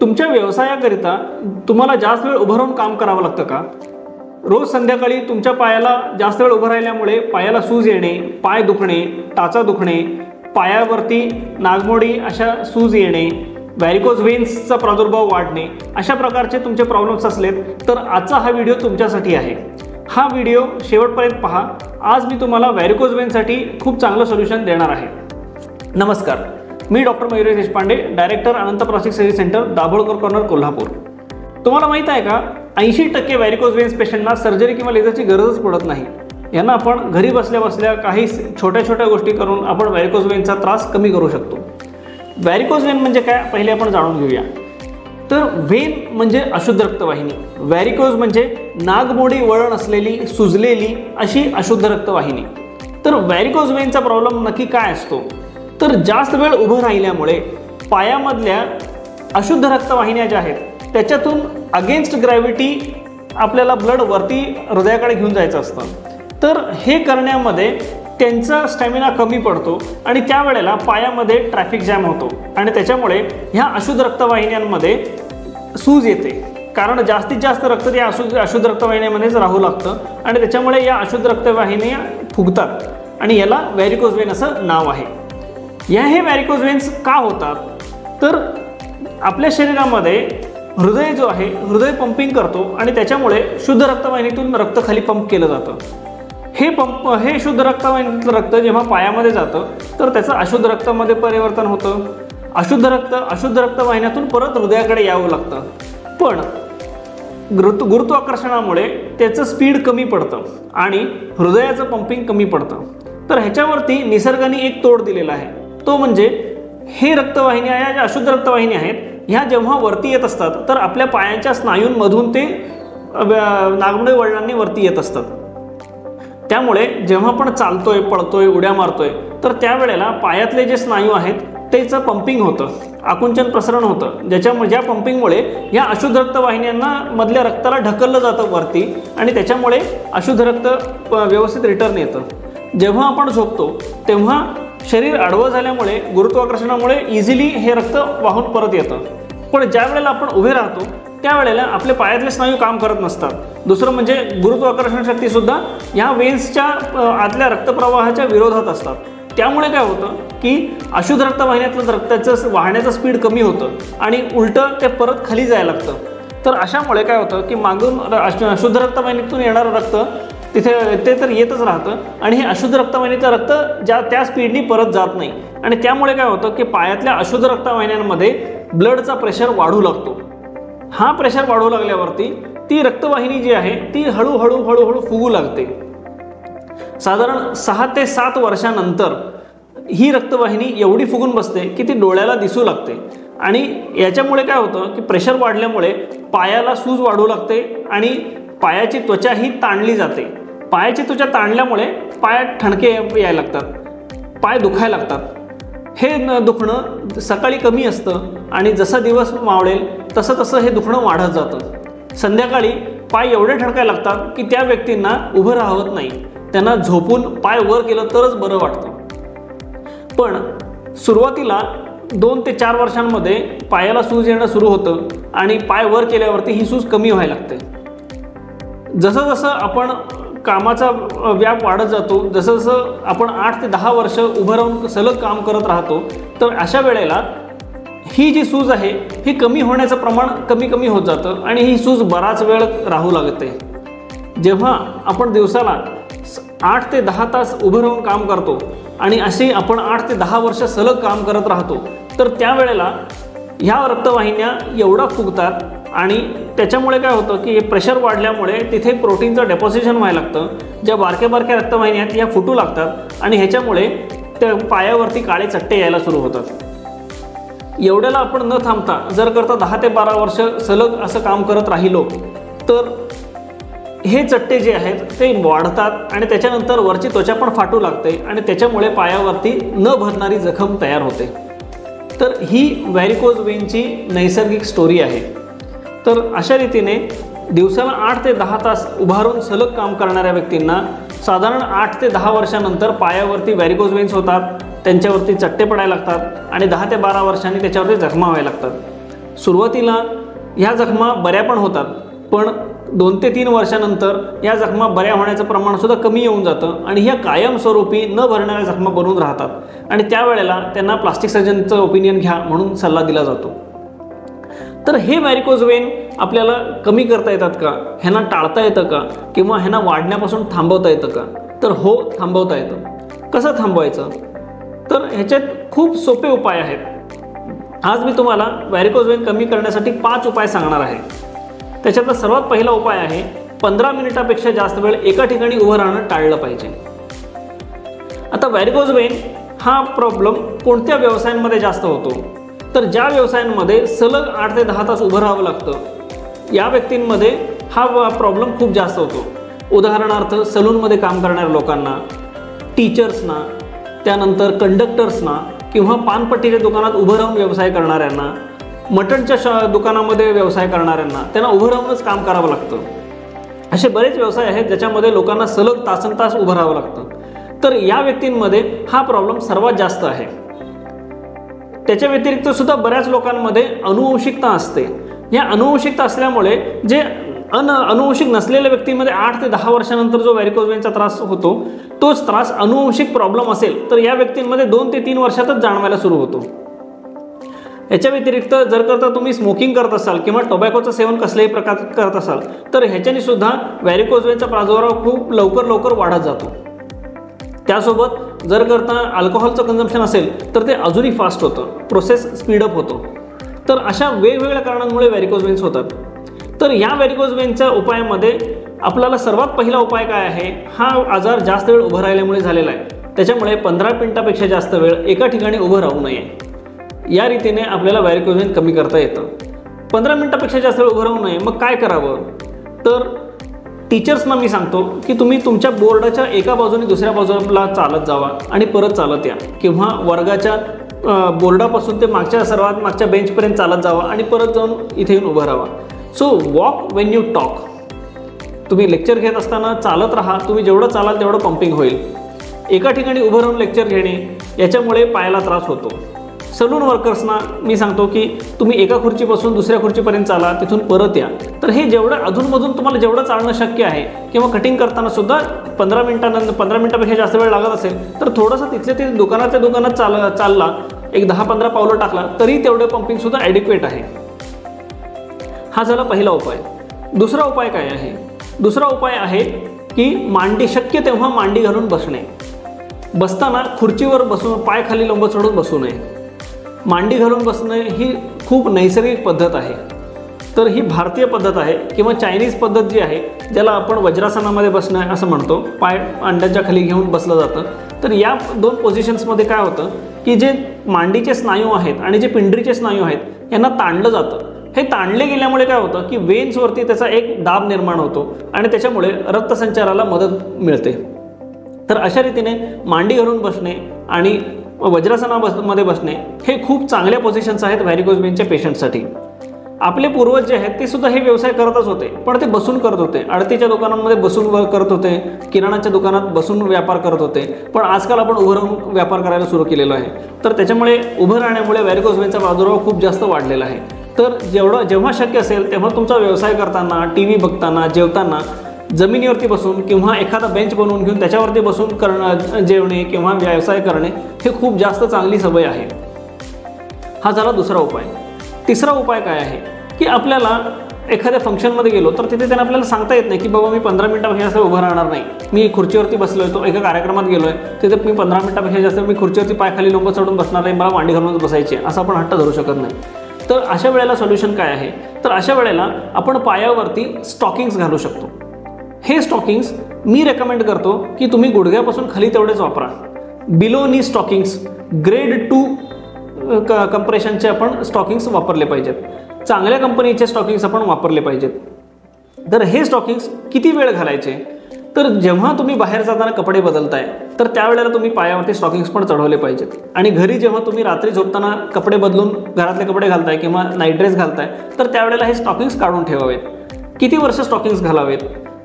तुमच्या व्यवसायाकरिता तुम्हाला जास्त वेळ उभं राहून काम करावं लागतं का? रोज संध्याकाळी तुमच्या पायाला जास्त वेळ उभं राहिल्यामुळे पायाला सूज येणे, पाय दुखणे, टाचा दुखणे, पायावरती नागमोडी अशा सूज येणे, व्हॅरिकोज व्हेन्सचा प्रादुर्भाव वाढणे, अशा प्रकारचे तुमचे प्रॉब्लेम्स असलेत तर आजचा हा व्हिडिओ तुमच्यासाठी आहे। हा व्हिडिओ शेवटपर्यंत पहा। आज मी तुम्हाला व्हॅरिकोज व्हेन्ससाठी खूप चांगलं सोल्युशन देणार आहे। नमस्कार, मी doctor Mayuresh Deshpande, director Anant plastic surgery centre, Dabholkar corner, Kolhapur. तुम्हाला माहित आहे का, 80% व्हॅरिकोज व्हेन्स पेशंटना सर्जरी किंवा लेझरची गरजच पडत नाही। यांना आपण घरी बसल्या बसल्या काही छोट्या छोट्या गोष्टी करून आपण व्हॅरिकोज व्हेन्सचा त्रास कमी करू शकतो। व्हॅरिकोज व्हेन म्हणजे काय, पहिले आपण जाणून घेऊया। तर व्हेन म्हणजे अशुद्ध रक्तवाहिनी, व्हॅरिकोज म्हणजे नागमोडी वळण असलेली सुजलेली अशी अशुद्ध रक्तवाहिनी। तर व्हॅरिकोज व्हेनचा प्रॉब्लेम नक्की काय असतो? तर जास्त वेळ उभं राहिल्यामुळे पायामधल्या अशुद्ध रक्तवाहिन्या ज्या आहेत त्याच्यातून अगेन्स्ट ग्रॅव्हिटी आपल्याला ब्लड वरती हृदयाकडे घेऊन जायचं असतं। तर हे करण्यामध्ये त्यांचा स्टॅमिना कमी पडतो आणि त्यावेळेला पायामध्ये ट्रॅफिक जॅम होतो आणि त्याच्यामुळे ह्या अशुद्ध रक्तवाहिन्यांमध्ये सूज येते, कारण जास्तीत जास्त रक्त त्या अशुद्ध रक्तवाहिन्यांमध्येच राहू लागतं आणि त्याच्यामुळे या अशुद्ध रक्तवाहिन्या फुगतात आणि याला व्हॅरिकोज व्हेन असं नाव आहे। हे व्हॅरिकोज व्हेन्स का होतात? तर आपल्या शरीरामध्ये हृदय जो आहे, हृदय पंपिंग करतो आणि त्याच्यामुळे शुद्ध रक्तवाहिनीतून रक्त खाली पंप केलं जातं। हे शुद्ध रक्तवाहिनीतलं रक्त जेव्हा पायामध्ये जातं तर त्याचं अशुद्ध रक्तामध्ये परिवर्तन होतं। अशुद्ध रक्तवाहिन्यातून परत हृदयाकडे यावं लागतं, पण गुरुत्वाकर्षणामुळे त्याचं स्पीड कमी पडतं आणि हृदयाचं पंपिंग कमी पडतं। तर ह्याच्यावरती निसर्गाने एक तोड दिलेला आहे, तो म्हणजे हे रक्तवाहिन्या, या ज्या अशुद्ध रक्तवाहिन्या आहेत ह्या जेव्हा वरती येत असतात तर आपल्या पायांच्या स्नायूंमधून ते नागमोडी वळणांनी वरती येत असतात। त्यामुळे जेव्हा आपण चालतोय, पळतोय, उड्या मारतोय तर त्यावेळेला पायातले जे स्नायू आहेत त्याचं पंपिंग होतं, आकुंचन प्रसरण होतं, ज्या पंपिंगमुळे या अशुद्ध रक्तवाहिन्यांना मधल्या रक्ताला ढकललं जातं वरती आणि त्याच्यामुळे अशुद्ध रक्त व्यवस्थित रिटर्न येतं। जेव्हा आपण झोपतो तेव्हा शरीर आडवं झाल्यामुळे गुरुत्वाकर्षणामुळे इझिली हे रक्त वाहून परत येतं, पण ज्या वेळेला आपण उभे राहतो त्यावेळेला आपले पायातले स्नायू काम करत नसतात। दुसरं म्हणजे गुरुत्वाकर्षण शक्ती सुद्धा या व्हेन्सच्या आतल्या रक्तप्रवाहाच्या विरोधात असतात। त्यामुळे काय होतं की अशुद्ध रक्तवाहिन्यातलं रक्ताचं वाहण्याचं स्पीड कमी होतं आणि उलटं ते परत खाली जायला लागतं। तर अशामुळे काय होतं की मागून अशुद्ध रक्तवाहिनीतून येणारं रक्त ते तर येतच राहतं आणि हे अशुद्ध रक्तवाहिनीचं रक्त त्या स्पीडनी परत जात नाही आणि त्यामुळे काय होतं की पायातल्या अशुद्ध रक्तवाहिन्यांमध्ये ब्लडचा प्रेशर वाढू लागतो। हा प्रेशर वाढू लागल्यावरती ती रक्तवाहिनी जी आहे ती हळूहळू फुगू लागते। साधारण 6 ते 7 वर्षानंतर ही रक्तवाहिनी एवढी फुगून बसते की ती डोळ्याला दिसू लागते आणि याच्यामुळे काय होतं की प्रेशर वाढल्यामुळे पायाला सूज वाढू लागते आणि पायाची त्वचाही ताणली जाते। पायाची त्वचा ताणल्यामुळे पायात ठणके यायला लागतात, पाय दुखायला लागतात। हे दुखणं सकाळी कमी असतं आणि जसा दिवस मावळेल तसं हे दुखणं वाढत जातं। संध्याकाळी पाय एवढे ठणकायला लागतात की त्या व्यक्तींना उभं राहत नाही, त्यांना झोपून पाय वर केलं तरच बरं वाटतं। पण सुरुवातीला 2 ते 4 वर्षांमध्ये पायाला सूज येणं सुरू होतं आणि पाय वर केल्यावरती ही सूज कमी व्हायला लागते। जसं आपण कामाचा व्याप वाढत जातो, जसं आपण 8 ते 10 वर्ष उभं राहून सलग काम करत राहतो तर अशा वेळेला ही जी सूज आहे ही कमी होण्याचं प्रमाण कमी होत जातं आणि ही सूज बराच वेळ राहू लागते। जेव्हा आपण दिवसाला 8 ते 10 तास उभं राहून काम करतो आणि असे आपण 8 ते 10 वर्ष सलग काम करत राहतो तर त्यावेळेला ह्या रक्तवाहिन्या एवढा फुगतात आणि त्याच्यामुळे काय होतं की प्रेशर वाढल्यामुळे तिथे प्रोटीनचं डेपॉझिशन व्हायला लागतं। ज्या बारक्या रक्तवाहिन्या आहेत या फुटू लागतात आणि ह्याच्यामुळे त्या पायावरती काळे चट्टे यायला सुरू होतात। एवढ्याला आपण न थांबता जर 10 ते 12 वर्ष सलग असं काम करत राहिलो तर हे चट्टे जे आहेत ते वाढतात आणि त्याच्यानंतर वरची त्वचा पण फाटू लागते आणि त्याच्यामुळे पायावरती न भरणारी जखम तयार होते। तर ही व्हॅरिकोज व्हेनची नैसर्गिक स्टोरी आहे। तर अशा रीतीने दिवसाला 8 ते 10 तास उभारून सलग काम करणाऱ्या व्यक्तींना साधारण 8 ते 10 वर्षानंतर पायावरती व्हॅरिकोज व्हेन्स होतात, त्यांच्यावरती चट्टे पडायला लागतात आणि 10 ते 12 वर्षांनी त्याच्यावरती जखमा व्हायला लागतात। सुरुवातीला ह्या जखमा बऱ्या पण होतात, पण 2 ते 3 वर्षानंतर या जखमा बऱ्या होण्याचं प्रमाण सुद्धा कमी येऊन जातं आणि ह्या कायमस्वरूपी न भरणाऱ्या जखमा बनून राहतात आणि त्यावेळेला त्यांना प्लास्टिक सर्जनचं ओपिनियन घ्या म्हणून सल्ला दिला जातो. तर हे व्हॅरिकोज वेन आपल्याला कमी करता येतात का, ह्यांना टाळता येतं का, किंवा ह्यांना वाढण्यापासून थांबवता येतं का? तर हो, थांबवता येतं. कसं थांबवायचं? तर ह्याच्यात खूप सोपे उपाय आहेत. आज मी तुम्हाला व्हॅरिकोज वेन कमी करण्यासाठी 5 उपाय सांगणार आहे. त्याच्यातला सर्वात पहिला उपाय आहे 15 मिनिटापेक्षा जास्त वेळ एका ठिकाणी उभं राहणं टाळलं पाहिजे. आता व्हॅरिकोज वेन हा प्रॉब्लेम कोणत्या व्यवसायांमध्ये जास्त होतो? तर ज्या व्यवसायांमध्ये सलग 8 ते 10 तास उभं राहावं लागतं या व्यक्तींमध्ये हा प्रॉब्लेम खूप जास्त होतो. उदाहरणार्थ सलूनमध्ये काम करणाऱ्या लोकांना, टीचर्सना, त्यानंतर कंडक्टर्सना, किंवा पानपट्टीच्या दुकानात उभं राहून व्यवसाय करणाऱ्यांना, मटणच्या दुकानामध्ये व्यवसाय करणाऱ्यांना त्यांना उभं राहूनच काम करावं लागतं. असे बरेच व्यवसाय आहेत ज्याच्यामध्ये लोकांना सलग तासनतास उभं राहावं लागतं. तर या व्यक्तींमध्ये हा प्रॉब्लेम सर्वात जास्त आहे. त्याच्या व्यतिरिक्त सुद्धा बऱ्याच लोकांमध्ये अनुवंशिकता असते. या अनुवंशिकता असल्यामुळे जे अनुवंशिक नसलेल्या व्यक्तीमध्ये 8 ते 10 वर्षानंतर जो व्हॅरिकोज वेनचा त्रास होतो, तोच त्रास अनुवंशिक प्रॉब्लेम असेल तर या व्यक्तींमध्ये 2 ते 3 वर्षातच जाणवायला सुरू होतो. याच्या व्यतिरिक्त जर तुम्ही स्मोकिंग करत असाल किंवा टोबॅकोचं सेवन कसल्याही प्रकार करत असाल तर ह्याच्याने सुद्धा व्हॅरिकोज वेनचा प्रादुर्भाव खूप लवकर वाढत जातो. त्यासोबत जर अल्कोहोलचं कन्झम्पशन असेल तर ते अजूनही फास्ट होतं, प्रोसेस स्पीडअप होतो. तर अशा वेगवेगळ्या कारणांमुळे व्हॅरिकोज वेन्स होतात. तर या व्हॅरिकोज वेनच्या उपायामध्ये आपल्याला सर्वात पहिला उपाय काय आहे? हा आजार जास्त वेळ उभं राहिल्यामुळे झालेला आहे. त्याच्यामुळे 15 मिनिटापेक्षा जास्त वेळ एका ठिकाणी उभं राहू नये. या रीतीने आपल्याला व्हॅरिकोज वेन कमी करता येतं. 15 मिनिटापेक्षा जास्त वेळ उभं राहू नये. मग काय करावं? तर टीचर्सना मी सांगतो की तुम्ही तुमच्या बोर्डाच्या एका बाजूने दुसऱ्या बाजूला चालत जावा आणि परत चालत या, किंवा वर्गाच्या बोर्डापासून ते सर्वात मागच्या बेंचपर्यंत चालत जावा आणि परत जाऊन इथे येऊन उभं राहा. So walk Wien you talk. तुम्ही लेक्चर घेत असताना चालत राहा. तुम्ही जेवढं चालाल तेवढं पंपिंग होईल. एका ठिकाणी उभं राहून लेक्चर घेणे याच्यामुळे पायाला त्रास होतो. सलून वर्कर्सना मी सांगतो की तुम्ही एका खुर्चीपासून दुसऱ्या खुर्चीपर्यंत चाला, तिथून परत या. तर हे जेवढं अधूनमधून तुम्हाला जेवढं चालणं शक्य आहे, किंवा कटिंग करताना सुद्धा 15 मिनिटापेक्षा जास्त वेळ लागत असेल तर थोडंसं तिथल्या दुकानाच्या दुकानात चालला, एक 10-15 पावलं टाकला तरी तेवढे पंपिंग सुद्धा ॲडिक्वेट आहे. हा झाला पहिला उपाय. दुसरा उपाय काय आहे? दुसरा उपाय आहे की शक्य तेव्हा मांडी घालून बसणे. बसताना खुर्चीवर बसून पाय खाली लंब चढून बसू नये. मांडी घालून बसणे ही खूप नैसर्गिक पद्धत आहे. तर ही भारतीय पद्धत आहे, किंवा चायनीज पद्धत जी आहे ज्याला आपण वज्रासनामध्ये बसणं असं म्हणतो, पाय अंड्याच्या खाली घेऊन बसलं जातं. तर या 2 पोझिशन्समध्ये काय होतं की जे मांडीचे स्नायू आहेत आणि जे पिंडरीचे स्नायू आहेत यांना ताणलं जातं. हे ताणले गेल्यामुळे काय होतं की वेन्सवरती त्याचा एक दाब निर्माण होतो आणि त्याच्यामुळे रक्तसंचाराला मदत मिळते. तर अशा रीतीने मांडी घालून बसणे आणि वज्रासनामध्ये बसणे हे खूप चांगल्या पोझिशन्स आहेत व्हॅरिकोज वेनच्या पेशंटसाठी. आपले पूर्वज जे आहेत ते सुद्धा हे व्यवसाय करतच होते, पण ते बसून करत होते. आडतीच्या दुकानांमध्ये बसून करत होते, किराणाच्या दुकानात बसून व्यापार करत होते. पण आजकाल आपण उभं राहून व्यापार करायला सुरू केलेलं आहे. तर त्याच्यामुळे उभं राहण्यामुळे व्हॅरिकोज वेनचा प्रादुर्भाव खूप जास्त वाढलेला आहे. तर जेव्हा शक्य असेल तेव्हा तुमचा व्यवसाय करताना, TV बघताना, जेवताना जमिनीवरती बसून किंवा एखादा बेंच बनवून घेऊन त्याच्यावरती बसून जेवणे किंवा व्यवसाय करणे हे खूप जास्त चांगली सवय आहे. हा झाला दुसरा उपाय. तिसरा उपाय काय आहे की आपल्याला एखाद्या फंक्शनमध्ये गेलो तर तिथे त्यांना आपल्याला सांगता येत नाही की बाबा मी 15 मिनिटापेक्षा जास्त उभं राहणार नाही. मी खुर्चीवरती बसलो आहे, तो एका कार्यक्रमात गेलो आहे, तिथे मी 15 मिनिटापेक्षा जास्त मी खुर्चीवरती पाय खाली लंब चढून बसणार नाही, मला मांडी घालूनच बसायची, असं आपण हट्ट धरू शकत नाही. तर अशा वेळेला सोल्युशन काय आहे? तर अशा वेळेला आपण पायावरती स्टॉकिंग्स घालू शकतो. हे स्टॉकिंग्स मी रेकमेंड करतो की तुम्ही गुडघ्यापासून खाली तेवढेच वापरा. बिलो नी स्टॉकिंग्स, ग्रेड 2 कंप्रेशनचे आपण स्टॉकिंग्स वापरले पाहिजेत. चांगल्या कंपनीचे स्टॉकिंग्स आपण वापरले पाहिजेत. तर हे स्टॉकिंग्स किती वेळ घालायचे? तर जेव्हा तुम्ही बाहेर जाताना कपडे बदलताय तर त्यावेळेला तुम्ही पायावरती स्टॉकिंग्स पण चढवले पाहिजेत. आणि घरी जेव्हा तुम्ही रात्री झोपताना कपडे बदलून घरातले कपडे घालताय किंवा नाईट ड्रेस घालताय तर त्यावेळेला हे स्टॉकिंग्स काढून ठेवावेत. किती वर्ष स्टॉकिंग्स घालावेत?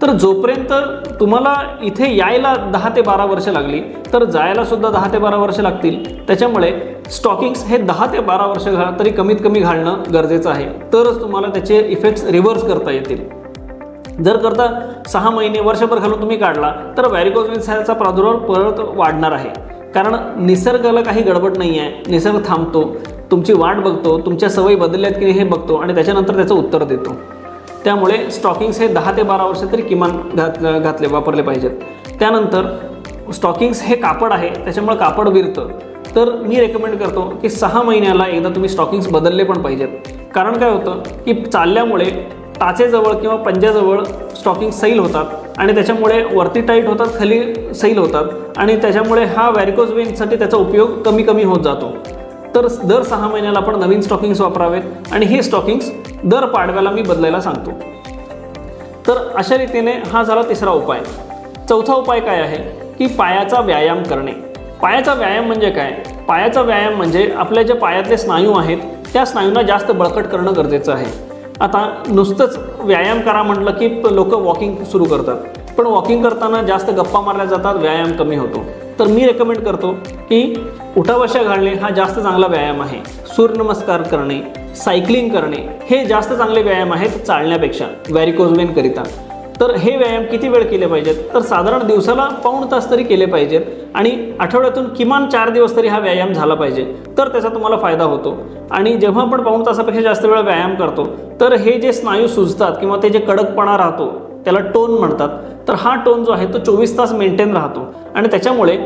तर जोपर्यंत तुम्हाला इथे यायला 10 ते 12 वर्ष लागली तर जायला सुद्धा 10 ते 12 वर्ष लागतील. त्याच्यामुळे स्टॉकिंग्स हे 10 ते 12 वर्ष तरी कमीत कमी घालणं गरजेचं आहे, तरच तुम्हाला त्याचे इफेक्ट्स रिव्हर्स करता येतील. जर करता 6 महिने वर्षभर घालून तुम्ही काढला तर व्हॅरिकोज वेन्सचा प्रादुर्भाव परत वाढणार आहे. कारण निसर्गाला काही गडबड नाही आहे, निसर्ग थांबतो, तुमची वाट बघतो, तुमच्या सवयी बदलल्यात की हे बघतो आणि त्याच्यानंतर त्याचं उत्तर देतो. त्यामुळे स्टॉकिंग्स हे 10 ते 12 वर्ष तरी किमान वापरले पाहिजेत. त्यानंतर स्टॉकिंग्स हे कापड आहे, त्याच्यामुळे कापड विरतं. तर मी रेकमेंड करतो की 6 महिन्याला एकदा तुम्ही स्टॉकिंग्स बदलले पण पाहिजेत. कारण काय होतं की चालल्यामुळे टाचेजवळ किंवा पंजाजवळ स्टॉकिंग सैल होतात आणि त्याच्यामुळे वरती टाईट होतात, खाली सैल होतात आणि त्याच्यामुळे हा व्हॅरिकोज वेन्ससाठी त्याचा उपयोग कमी कमी होत जातो. तर दर 6 महिन्याला आपण नवीन स्टॉकिंग्स वापरावेत आणि हे स्टॉकिंग्स दर पाडव्याला मी बदलायला सांगतो. तर अशा रीतीने हा झाला तिसरा उपाय. चौथा उपाय काय आहे की पायाचा व्यायाम करणे. पायाचा व्यायाम म्हणजे काय? पायाचा व्यायाम म्हणजे आपल्या जे पायातले स्नायू आहेत त्या स्नायूंना जास्त बळकट करणं गरजेचं आहे. आता नुसतंच व्यायाम करा म्हटलं की लोक वॉकिंग सुरू करतात, पण वॉकिंग करताना जास्त गप्पा मारल्या जातात, व्यायाम कमी होतो. तर मी रेकमेंड करतो की उठाबशा घालणे हा जास्त चांगला व्यायाम आहे. सूर्यनमस्कार करणे, सायकलिंग करणे हे जास्त चांगले व्यायाम आहेत चालण्यापेक्षा व्हॅरिकोज वेनकरिता. तर हे व्यायाम किती वेळ केले पाहिजेत? तर साधारण दिवसाला पाऊण तास तरी केले पाहिजेत आणि आठवड्यातून किमान 4 दिवस तरी हा व्यायाम झाला पाहिजे, तर त्याचा तुम्हाला फायदा होतो. आणि जेव्हा आपण पाऊण तासापेक्षा जास्त वेळ व्यायाम करतो तर हे जे स्नायू सुजतात किंवा ते जे कडकपणा राहतो त्याला टोन म्हणतात, तर हा टोन जो आहे तो 24 तास मेंटेन राहतो आणि त्याच्यामुळे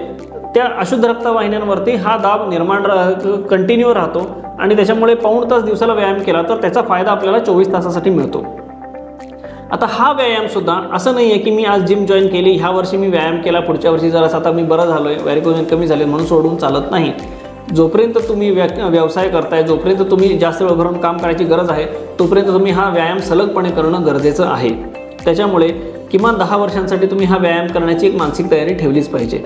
त्या अशुद्ध रक्तवाहिन्यांवरती हा दाब निर्माण कंटिन्यू राहतो आणि त्याच्यामुळे पाऊण तास दिवसाला व्यायाम केला तर त्याचा फायदा आपल्याला 24 तासासाठी मिळतो. आता हा व्यायामसुद्धा असं नाही आहे की मी आज जिम जॉईन केली, ह्या वर्षी मी व्यायाम केला, पुढच्या वर्षी जरा आता मी बरं झालो आहे, व्हॅरिकोज वेन कमी झाले म्हणून सोडून चालत नाही. जोपर्यंत तुम्ही व्यवसाय करताय, जोपर्यंत तुम्ही जास्त वेळ भरून काम करायची गरज आहे, तोपर्यंत तुम्ही हा व्यायाम सलगपणे करणं गरजेचं आहे. त्याच्यामुळे किमान 10 वर्षांसाठी तुम्ही हा व्यायाम करण्याची एक मानसिक तयारी ठेवलीच पाहिजे.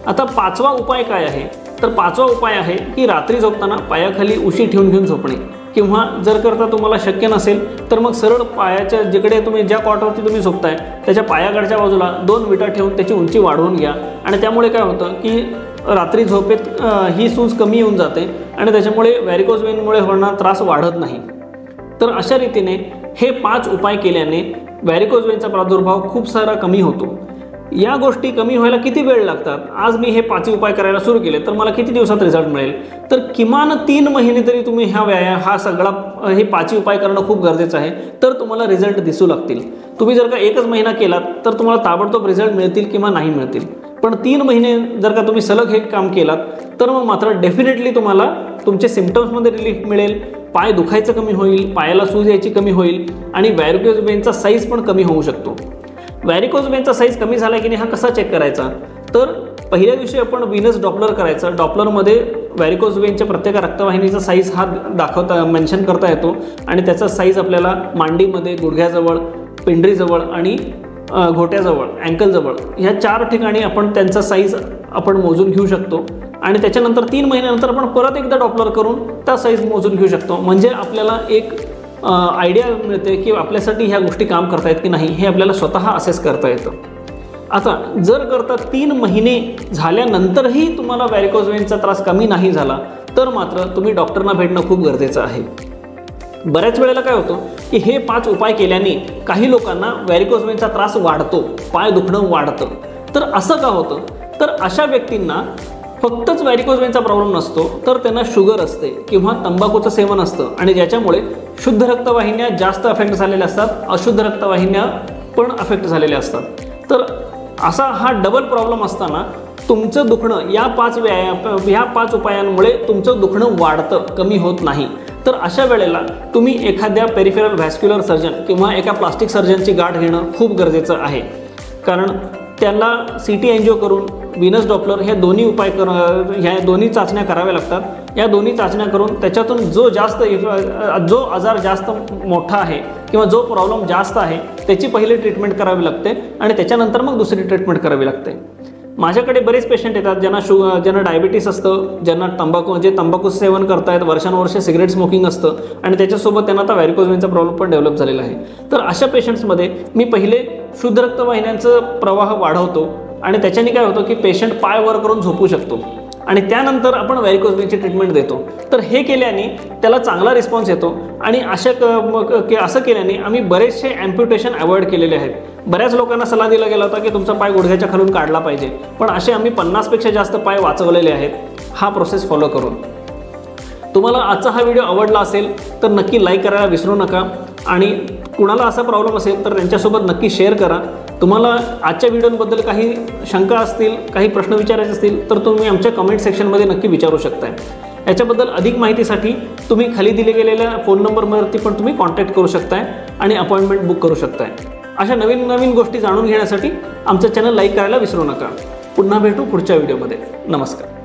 आता 5वा उपाय काय आहे? तर 5वा उपाय आहे की रात्री झोपताना पायाखाली उशी ठेवून घेऊन झोपणे, किंवा जर करता तुम्हाला शक्य नसेल तर मग सरळ पायाच्या जिकडे तुम्ही ज्या कॉटवरती तुम्ही झोपताय त्याच्या पायाकडच्या बाजूला 2 विटा ठेवून त्याची उंची वाढवून घ्या आणि त्यामुळे काय होतं की रात्री झोपेत ही सूज कमी येऊन जाते आणि त्याच्यामुळे व्हॅरिकोज वेनमुळे होणारा त्रास वाढत नाही. तर अशा रीतीने हे 5 उपाय केल्याने व्हॅरिकोज वेनचा प्रादुर्भाव खूप सारा कमी होतो. या गोष्टी कमी व्हायला किती वेळ लागतात? आज मी हे 5 उपाय करायला सुरू केले तर मला किती दिवसात रिझल्ट मिळेल? तर किमान 3 महिने तरी तुम्ही हा सगळा हे 5 उपाय करणं खूप गरजेचं आहे, तर तुम्हाला रिझल्ट दिसू लागतील. तुम्ही जर का 1च महिना केलात तर तुम्हाला ताबडतोब रिझल्ट मिळतील किंवा नाही मिळतील, पण 3 महिने जर का तुम्ही सलग हे काम केलात तर मग मात्र डेफिनेटली तुम्हाला तुमचे सिम्पटम्समध्ये रिलीफ मिळेल, पाय दुखायचं कमी होईल, पायाला सूज यायची कमी होईल आणि व्हॅरिकोज वेनचा साईज पण कमी होऊ शकतो. व्हॅरिकोज वेनचा साईज कमी झाला की नाही हा कसा चेक करायचा? तर पहिल्या दिवशी आपण व्हीनस डॉपलर करायचं. डॉपलरमध्ये व्हॅरिकोज वेनच्या प्रत्येक रक्तवाहिनीचा साईज हा मेन्शन करता येतो आणि त्याचा साईज आपल्याला मांडीमध्ये, गुडघ्याजवळ, पिंडरीजवळ आणि घोट्याजवळ, अँकलजवळ ह्या 4 ठिकाणी आपण त्यांचा साईज आपण मोजून घेऊ शकतो. आणि त्याच्यानंतर 3 महिन्यानंतर आपण परत एकदा डॉपलर करून त्या साईज मोजून घेऊ शकतो. म्हणजे आपल्याला एक आयडिया मिळते की आपल्यासाठी ह्या गोष्टी काम करतायत की नाही हे आपल्याला स्वतः असेस करता येतं. आता जर करता 3 महिने झाल्यानंतरही तुम्हाला व्हॅरिकोज वेनचा त्रास कमी नाही झाला तर मात्र तुम्ही डॉक्टरना भेटणं खूप गरजेचं आहे. बऱ्याच वेळेला काय होतं की हे 5 उपाय केल्याने काही लोकांना व्हॅरिकोज वेनचा त्रास वाढतो, पाय दुखणं वाढतं. तर असं का होतं? तर अशा व्यक्तींना फक्तच व्हॅरिकोज वेनचा प्रॉब्लेम नसतो, तर त्यांना शुगर असते किंवा तंबाखूचं सेवन असतं आणि ज्याच्यामुळे शुद्ध रक्तवाहिन्या जास्त अफेक्ट झालेल्या असतात, अशुद्ध रक्तवाहिन्या पण अफेक्ट झालेल्या असतात. तर असा हा डबल प्रॉब्लेम असताना तुमचं दुखणं या 5 उपायांमुळे तुमचं दुखणं वाढतं, कमी होत नाही. तर अशा वेळेला तुम्ही एखाद्या पेरिफेरल व्हॅस्क्युलर सर्जन किंवा एका प्लास्टिक सर्जनची गाठ घेणं खूप गरजेचं आहे. कारण त्यांना CT एंजिओ करून व्हीनस डॉपलर ह्या दोन्ही चाचण्या कराव्या लागतात. या दोन्ही चाचण्या करून त्याच्यातून जो आजार जास्त मोठा आहे किंवा जो प्रॉब्लेम जास्त आहे त्याची पहिली ट्रीटमेंट करावी लागते आणि त्याच्यानंतर मग दुसरी ट्रीटमेंट करावी लागते. माझ्याकडे बरेच पेशंट येतात ज्यांना डायबिटीस असतं, ज्यांना तंबाखू सेवन करतायत, वर्षानुवर्षे सिगरेट स्मोकिंग असतं आणि त्याच्यासोबत त्यांना आता व्हॅरिकोज वेनचा प्रॉब्लेम पण डेव्हलप झालेला आहे. तर अशा पेशंट्समध्ये मी पहिले शुद्ध रक्तवाहिन्यांचं प्रवाह वाढवतो आणि त्याच्याने काय होतं की पेशंट पाय वर करून झोपू शकतो आणि त्यानंतर आपण व्हॅरिकोज वेनची ट्रीटमेंट देतो. तर हे केल्याने त्याला चांगला रिस्पॉन्स येतो आणि असं केल्याने आम्ही बरेचसे ॲम्प्युटेशन अवॉइड केलेले आहेत. बऱ्याच लोकांना सल्ला दिला गेला होता की तुमचा पाय गुडघ्याच्या खालून काढला पाहिजे, पण असे आम्ही 50पेक्षा जास्त पाय वाचवलेले आहेत हा प्रोसेस फॉलो करून. तुम्हाला आजचा हा व्हिडिओ आवडला असेल तर नक्की लाईक करायला विसरू नका आणि कुणाला असा प्रॉब्लेम असेल तर त्यांच्यासोबत नक्की शेअर करा. तुम्हाला आजच्या व्हिडिओबद्दल काही शंका असतील, काही प्रश्न विचारायचे असतील तर तुम्ही आमच्या कमेंट सेक्शनमध्ये नक्की विचारू शकताय. याच्याबद्दल अधिक माहितीसाठी तुम्ही खाली दिले गेलेल्या फोन नंबरवरती पण तुम्ही कॉन्टॅक्ट करू शकताय आणि अपॉइंटमेंट बुक करू शकताय. अशा नवीन गोष्टी जाणून घेण्यासाठी आमचं चॅनल लाईक करायला विसरू नका. पुन्हा भेटू पुढच्या व्हिडिओमध्ये. नमस्कार.